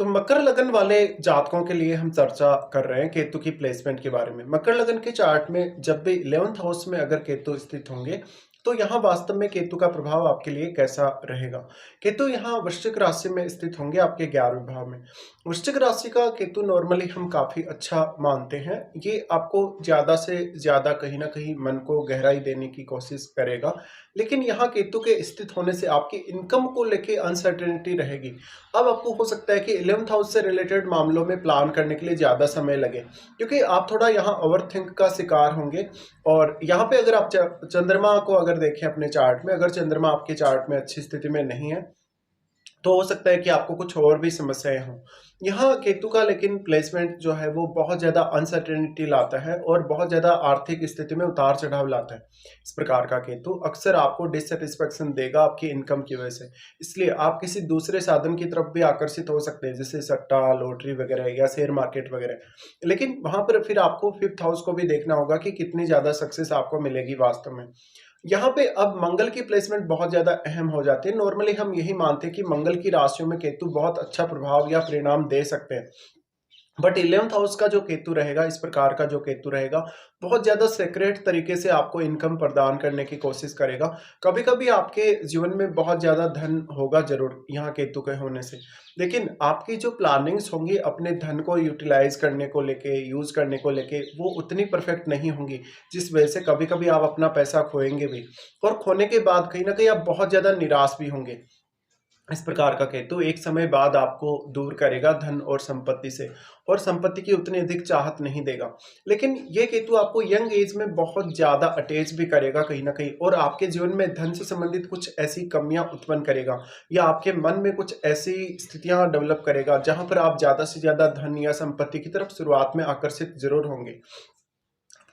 तो मकर लगन वाले जातकों के लिए हम चर्चा कर रहे हैं केतु की प्लेसमेंट के बारे में। मकर लगन के चार्ट में जब भी 11th हाउस में अगर केतु स्थित होंगे, तो यहाँ वास्तव में केतु का प्रभाव आपके लिए कैसा रहेगा? केतु यहाँ वृश्चिक राशि में स्थित होंगे आपके 11वें भाव में। वृश्चिक राशि का केतु नॉर्मली हम काफ़ी अच्छा मानते हैं। ये आपको ज़्यादा से ज़्यादा कहीं न कहीं मन को गहराई देने की कोशिश करेगा। लेकिन यहाँ केतु के स्थित होने से आपकी इनकम को लेके अनसर्टेनिटी रहेगी। अब आपको हो सकता है कि 11th हाउस से रिलेटेड मामलों में प्लान करने के लिए ज़्यादा समय लगे, क्योंकि आप थोड़ा यहाँ ओवरथिंक का शिकार होंगे। और यहाँ पे अगर आप चंद्रमा को अगर देखें अपने चार्ट में, अगर चंद्रमा आपके चार्ट में अच्छी स्थिति में नहीं है, तो हो सकता है कि आपको कुछ और भी समस्याएं हों। यहाँ केतु का लेकिन प्लेसमेंट जो है वो बहुत ज़्यादा अनसर्टेनिटी लाता है और बहुत ज़्यादा आर्थिक स्थिति में उतार चढ़ाव लाता है। इस प्रकार का केतु अक्सर आपको डिससेटिस्फेक्शन देगा आपकी इनकम की वजह से। इसलिए आप किसी दूसरे साधन की तरफ भी आकर्षित हो सकते हैं, जैसे सट्टा, लॉटरी वगैरह या शेयर मार्केट वगैरह। लेकिन वहाँ पर फिर आपको 5th हाउस को भी देखना होगा कि कितनी ज़्यादा सक्सेस आपको मिलेगी वास्तव में। यहाँ पे अब मंगल की प्लेसमेंट बहुत ज़्यादा अहम हो जाती है। नॉर्मली हम यही मानते हैं कि मंगल की राशियों में केतु बहुत अच्छा प्रभाव या परिणाम दे सकते हैं। बट 11th हाउस का जो केतु रहेगा, इस प्रकार का जो केतु रहेगा, बहुत ज़्यादा सेक्रेट तरीके से आपको इनकम प्रदान करने की कोशिश करेगा। कभी-कभी आपके जीवन में बहुत ज़्यादा धन होगा ज़रूर यहाँ केतु के होने से, लेकिन आपकी जो प्लानिंग्स होंगी अपने धन को यूटिलाइज़ करने को लेके, यूज़ करने को लेके, वो उतनी परफेक्ट नहीं होंगी, जिस वजह से कभी-कभी आप अपना पैसा खोएँगे भी और खोने के बाद कहीं न कहीं आप बहुत ज़्यादा निराश भी होंगे। इस प्रकार का केतु एक समय बाद आपको दूर करेगा धन और संपत्ति से, और संपत्ति की उतनी अधिक चाहत नहीं देगा। लेकिन ये केतु आपको यंग एज में बहुत ज़्यादा अटैच भी करेगा कहीं न कहीं, और आपके जीवन में धन से संबंधित कुछ ऐसी कमियाँ उत्पन्न करेगा या आपके मन में कुछ ऐसी स्थितियाँ डेवलप करेगा, जहाँ पर आप ज़्यादा से ज़्यादा धन या संपत्ति की तरफ शुरुआत में आकर्षित ज़रूर होंगे।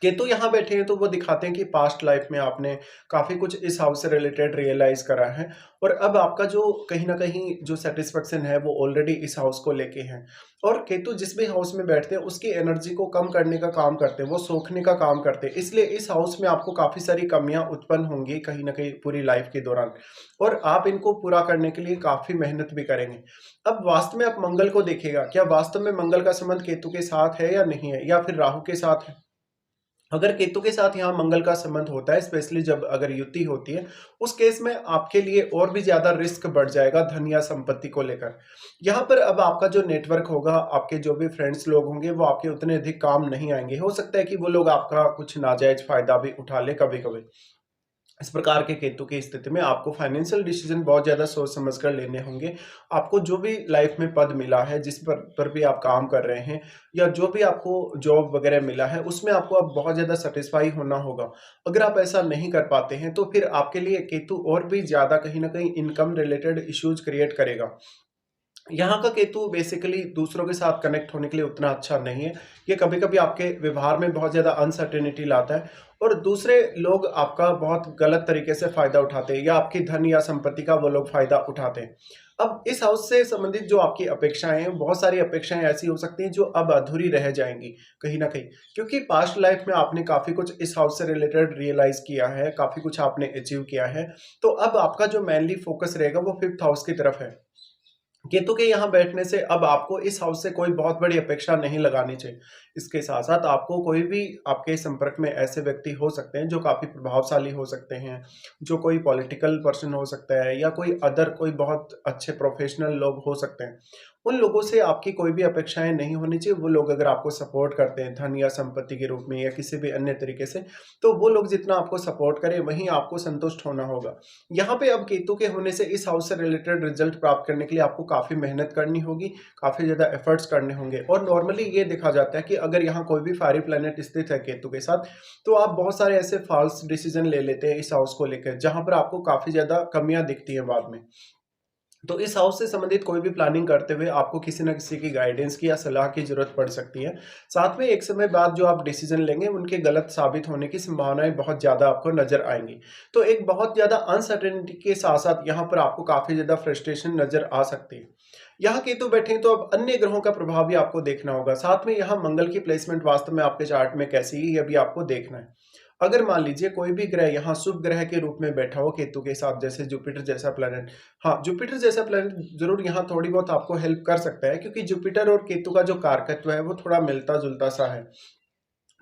केतु यहाँ बैठे हैं तो वो दिखाते हैं कि पास्ट लाइफ में आपने काफ़ी कुछ इस हाउस से रिलेटेड रियलाइज़ करा है, और अब आपका जो कहीं न कहीं जो सैटिस्फैक्शन है वो ऑलरेडी इस हाउस को लेके है। और केतु जिस भी हाउस में बैठते हैं उसकी एनर्जी को कम करने का काम करते हैं, वो सोखने का काम करते हैं। इसलिए इस हाउस में आपको काफ़ी सारी कमियाँ उत्पन्न होंगी कहीं न कहीं पूरी लाइफ के दौरान, और आप इनको पूरा करने के लिए काफ़ी मेहनत भी करेंगे। अब वास्तव में आप मंगल को देखिएगा, क्या वास्तव में मंगल का संबंध केतु के साथ है या नहीं है, या फिर राहु के साथ है? अगर केतु के साथ यहाँ मंगल का संबंध होता है, स्पेशली जब अगर युति होती है, उस केस में आपके लिए और भी ज़्यादा रिस्क बढ़ जाएगा धन या संपत्ति को लेकर। यहाँ पर अब आपका जो नेटवर्क होगा, आपके जो भी फ्रेंड्स लोग होंगे, वो आपके उतने अधिक काम नहीं आएँगे। हो सकता है कि वो लोग आपका कुछ नाजायज़ फ़ायदा भी उठा लें कभी-कभी। इस प्रकार के केतु की स्थिति में आपको फाइनेंशियल डिसीजन बहुत ज़्यादा सोच समझ कर लेने होंगे। आपको जो भी लाइफ में पद मिला है, जिस पर भी आप काम कर रहे हैं, या जो भी आपको जॉब वगैरह मिला है, उसमें आपको अब बहुत ज़्यादा सैटिस्फाई होना होगा। अगर आप ऐसा नहीं कर पाते हैं, तो फिर आपके लिए केतु और भी ज़्यादा कहीं न कहीं इनकम रिलेटेड इश्यूज़ क्रिएट करेगा। यहाँ का केतु बेसिकली दूसरों के साथ कनेक्ट होने के लिए उतना अच्छा नहीं है। ये कभी-कभी आपके व्यवहार में बहुत ज़्यादा अनसर्टेनिटी लाता है, और दूसरे लोग आपका बहुत गलत तरीके से फ़ायदा उठाते हैं, या आपकी धन या संपत्ति का वो लोग फ़ायदा उठाते हैं। अब इस हाउस से संबंधित जो आपकी अपेक्षाएँ हैं, बहुत सारी अपेक्षाएँ ऐसी हो सकती हैं जो अब अधूरी रह जाएँगी कहीं न कहीं। क्योंकि पास्ट लाइफ़ में आपने काफ़ी कुछ इस हाउस से रिलेटेड रियलाइज़ किया है, काफ़ी कुछ आपने अचीव किया है। तो अब आपका जो मेनली फ़ोकस रहेगा वो 5th हाउस की तरफ है। केतु के यहाँ बैठने से अब आपको इस हाउस से कोई बहुत बड़ी अपेक्षा नहीं लगानी चाहिए। इसके साथ-साथ आपको कोई भी आपके संपर्क में ऐसे व्यक्ति हो सकते हैं जो काफ़ी प्रभावशाली हो सकते हैं, जो कोई पॉलिटिकल पर्सन हो सकता है, या कोई अदर कोई बहुत अच्छे प्रोफेशनल लोग हो सकते हैं। उन लोगों से आपकी कोई भी अपेक्षाएँ नहीं होनी चाहिए। वो लोग अगर आपको सपोर्ट करते हैं धन या संपत्ति के रूप में या किसी भी अन्य तरीके से, तो वो लोग जितना आपको सपोर्ट करें वहीं आपको संतुष्ट होना होगा। यहाँ पे अब केतु के होने से इस हाउस से रिलेटेड रिजल्ट प्राप्त करने के लिए आपको काफ़ी मेहनत करनी होगी, काफ़ी ज़्यादा एफर्ट्स करने होंगे। और नॉर्मली ये देखा जाता है कि अगर यहाँ कोई भी फायरी प्लैनेट स्थित है केतु के साथ, तो आप बहुत सारे ऐसे फॉल्स डिसीजन ले लेते हैं इस हाउस को लेकर, जहाँ पर आपको काफ़ी ज़्यादा कमियाँ दिखती हैं बाद में। तो इस हाउस से संबंधित कोई भी प्लानिंग करते हुए आपको किसी न किसी की गाइडेंस की या सलाह की ज़रूरत पड़ सकती है। साथ में एक समय बाद जो आप डिसीज़न लेंगे, उनके गलत साबित होने की संभावनाएँ बहुत ज़्यादा आपको नज़र आएँगी। तो एक बहुत ज़्यादा अनसर्टेनिटी के साथ-साथ यहाँ पर आपको काफ़ी ज़्यादा फ्रस्ट्रेशन नज़र आ सकती है। यहाँ केतु बैठे हैं तो अब अन्य ग्रहों का प्रभाव भी आपको देखना होगा। साथ में यहाँ मंगल की प्लेसमेंट वास्तव में आपके चार्ट में कैसी है, ये भी आपको देखना है। अगर मान लीजिए कोई भी ग्रह यहाँ शुभ ग्रह के रूप में बैठा हो केतु के साथ, जैसे जुपिटर जैसा प्लैनेट, हाँ, जुपिटर जैसा प्लैनेट ज़रूर यहाँ थोड़ी बहुत आपको हेल्प कर सकता है, क्योंकि जुपिटर और केतु का जो कारकत्व है वो थोड़ा मिलता-जुलता सा है।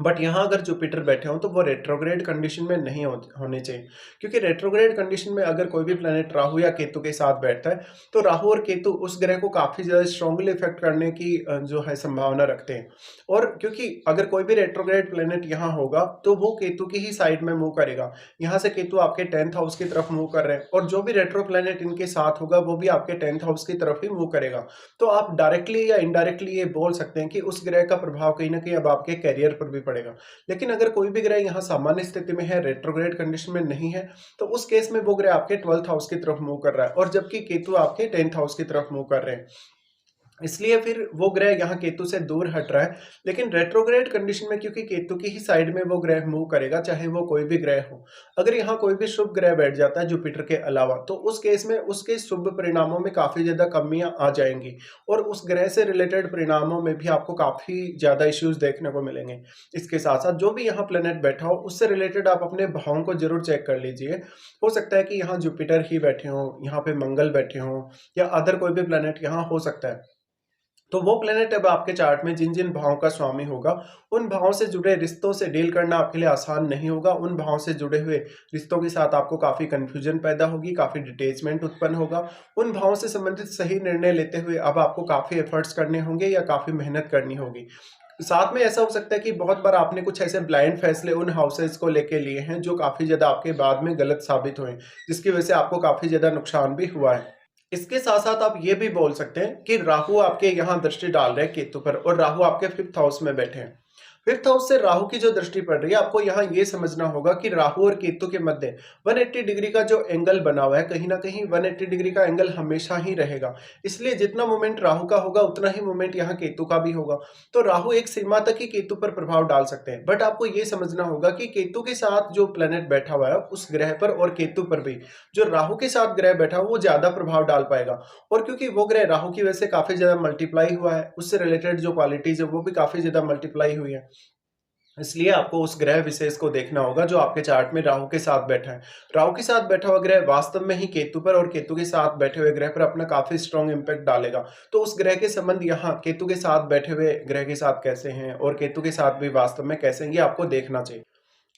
बट यहाँ अगर जुपिटर बैठे हों तो वो रेट्रोग्रेड कंडीशन में नहीं होने चाहिए, क्योंकि रेट्रोग्रेड कंडीशन में अगर कोई भी प्लैनेट राहु या केतु के साथ बैठता है तो राहु और केतु उस ग्रह को काफ़ी ज़्यादा स्ट्रांगली इफेक्ट करने की जो है संभावना रखते हैं। और क्योंकि अगर कोई भी रेट्रोग्रेड प्लैनेट यहाँ होगा तो वो केतु की ही साइड में मूव करेगा। यहाँ से केतु आपके 10th हाउस की तरफ मूव कर रहे हैं और जो भी रेट्रो प्लैनेट इनके साथ होगा वो भी आपके 10th हाउस की तरफ ही मूव करेगा। तो आप डायरेक्टली या इनडायरेक्टली ये बोल सकते हैं कि उस ग्रह का प्रभाव कहीं ना कहीं अब आपके करियर पर भी पड़ेगा। लेकिन अगर कोई भी ग्रह यहाँ सामान्य स्थिति में है, रेट्रोग्रेड कंडीशन में नहीं है, तो उस केस में वो ग्रह आपके 12th हाउस की तरफ मूव कर रहा है और जबकि केतु आपके 10th हाउस की तरफ मूव कर रहे हैं। इसलिए फिर वो ग्रह यहाँ केतु से दूर हट रहा है। लेकिन रेट्रोग्रेड कंडीशन में क्योंकि केतु की ही साइड में वो ग्रह मूव करेगा, चाहे वो कोई भी ग्रह हो। अगर यहाँ कोई भी शुभ ग्रह बैठ जाता है जुपिटर के अलावा, तो उस केस में उसके शुभ परिणामों में काफ़ी ज़्यादा कमियाँ आ जाएंगी और उस ग्रह से रिलेटेड परिणामों में भी आपको काफ़ी ज़्यादा इश्यूज देखने को मिलेंगे। इसके साथ साथ जो भी यहाँ प्लेनेट बैठा हो उससे रिलेटेड आप अपने भावों को जरूर चेक कर लीजिए। हो सकता है कि यहाँ जुपिटर ही बैठे हों, यहाँ पे मंगल बैठे हों या अदर कोई भी प्लेनेट यहाँ हो सकता है। तो वो प्लेनेट अब आपके चार्ट में जिन जिन भावों का स्वामी होगा, उन भावों से जुड़े रिश्तों से डील करना आपके लिए आसान नहीं होगा। उन भावों से जुड़े हुए रिश्तों के साथ आपको काफ़ी कन्फ्यूजन पैदा होगी, काफ़ी डिटेचमेंट उत्पन्न होगा। उन भावों से संबंधित सही निर्णय लेते हुए अब आपको काफ़ी एफर्ट्स करने होंगे या काफ़ी मेहनत करनी होगी। साथ में ऐसा हो सकता है कि बहुत बार आपने कुछ ऐसे ब्लाइंड फैसले उन हाउसेज को लेके लिए हैं जो काफ़ी ज़्यादा आपके बाद में गलत साबित हुए, जिसकी वजह से आपको काफ़ी ज़्यादा नुकसान भी हुआ है। इसके साथ-साथ आप ये भी बोल सकते हैं कि राहु आपके यहाँ दृष्टि डाल रहे हैं केतु पर और राहु आपके 5th हाउस में बैठे हैं। 5th हाउस से राहु की जो दृष्टि पड़ रही है, आपको यहाँ ये समझना होगा कि राहु और केतु के मध्य 180 डिग्री का जो एंगल बना हुआ है, कहीं ना कहीं 180 डिग्री का एंगल हमेशा ही रहेगा। इसलिए जितना मोमेंट राहु का होगा उतना ही मोमेंट यहाँ केतु का भी होगा। तो राहु एक सीमा तक ही केतु पर प्रभाव डाल सकते हैं, बट आपको ये समझना होगा कि केतु के साथ जो प्लेनेट बैठा हुआ है उस ग्रह पर और केतु पर भी जो राहु के साथ ग्रह बैठा हुआ वो ज्यादा प्रभाव डाल पाएगा। और क्योंकि वो ग्रह राहु की वजह से काफी ज्यादा मल्टीप्लाई हुआ है, उससे रिलेटेड जो क्वालिटीज है वो भी काफी ज्यादा मल्टीप्लाई हुई है। इसलिए आपको उस ग्रह विशेष को देखना होगा जो आपके चार्ट में राहु के साथ बैठा है। राहु के साथ बैठा हुआ ग्रह वास्तव में ही केतु पर और केतु के साथ बैठे हुए ग्रह पर अपना काफी स्ट्रॉन्ग इंपैक्ट डालेगा। तो उस ग्रह के संबंध यहाँ केतु के साथ बैठे हुए ग्रह के साथ कैसे हैं और केतु के साथ भी वास्तव में कैसे हैं, ये आपको देखना चाहिए।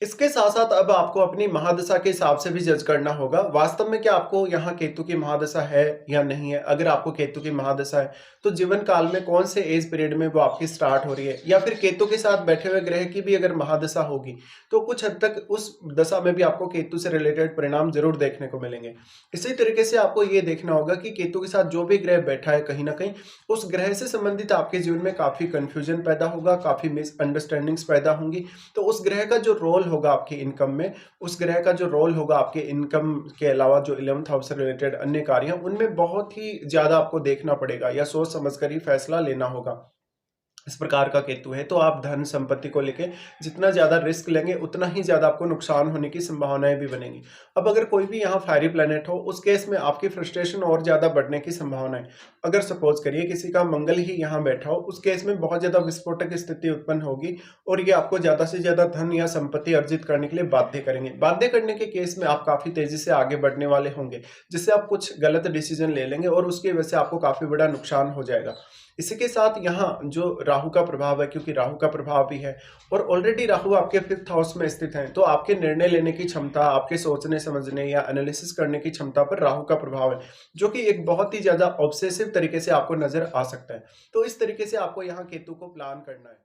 इसके साथ-साथ अब आपको अपनी महादशा के हिसाब से भी जज करना होगा। वास्तव में क्या आपको यहाँ केतु की महादशा है या नहीं है? अगर आपको केतु की महादशा है, तो जीवन काल में कौन से एज पीरियड में वो आपकी स्टार्ट हो रही है? या फिर केतु के साथ बैठे हुए ग्रह की भी अगर महादशा होगी, तो कुछ हद तक उस दशा में भी आपको केतु से रिलेटेड परिणाम ज़रूर देखने को मिलेंगे। इसी तरीके से आपको ये देखना होगा कि केतु के साथ जो भी ग्रह बैठा है कहीं न कहीं, उस ग्रह से संबंधित आपके जीवन में काफ़ी कन्फ्यूजन पैदा होगा, काफ़ी मिसअंडरस्टैंडिंग्स पैदा होंगी। तो उस ग्रह का जो रोल होगा आपकी इनकम में, उस ग्रह का जो रोल होगा आपके इनकम के अलावा जो 11th हाउस से रिलेटेड अन्य कार्य हैं, उनमें बहुत ही ज़्यादा आपको देखना पड़ेगा या सोच समझ कर ही फैसला लेना होगा। इस प्रकार का केतु है, तो आप धन संपत्ति को लेके जितना ज़्यादा रिस्क लेंगे उतना ही ज़्यादा आपको नुकसान होने की संभावनाएं भी बनेंगी। अब अगर कोई भी यहाँ फायरी प्लैनेट हो, उस केस में आपकी फ्रस्ट्रेशन और ज़्यादा बढ़ने की संभावना है। अगर सपोज करिए किसी का मंगल ही यहाँ बैठा हो, उस केस में बहुत ज़्यादा विस्फोटक स्थिति उत्पन्न होगी और ये आपको ज़्यादा से ज़्यादा धन या संपत्ति अर्जित करने के लिए बाध्य करेंगे। बाध्य करने के केस में आप काफ़ी तेज़ी से आगे बढ़ने वाले होंगे, जिससे आप कुछ गलत डिसीजन ले लेंगे और उसकी वजह से आपको काफ़ी बड़ा नुकसान हो जाएगा। इसी के साथ यहाँ जो राहु का प्रभाव है, क्योंकि राहु का प्रभाव भी है और ऑलरेडी राहु आपके 5th हाउस में स्थित हैं, तो आपके निर्णय लेने की क्षमता, आपके सोचने समझने या एनालिसिस करने की क्षमता पर राहु का प्रभाव है, जो कि एक बहुत ही ज़्यादा ऑब्सेसिव तरीके से आपको नजर आ सकता है। तो इस तरीके से आपको यहाँ केतु को प्लान करना है।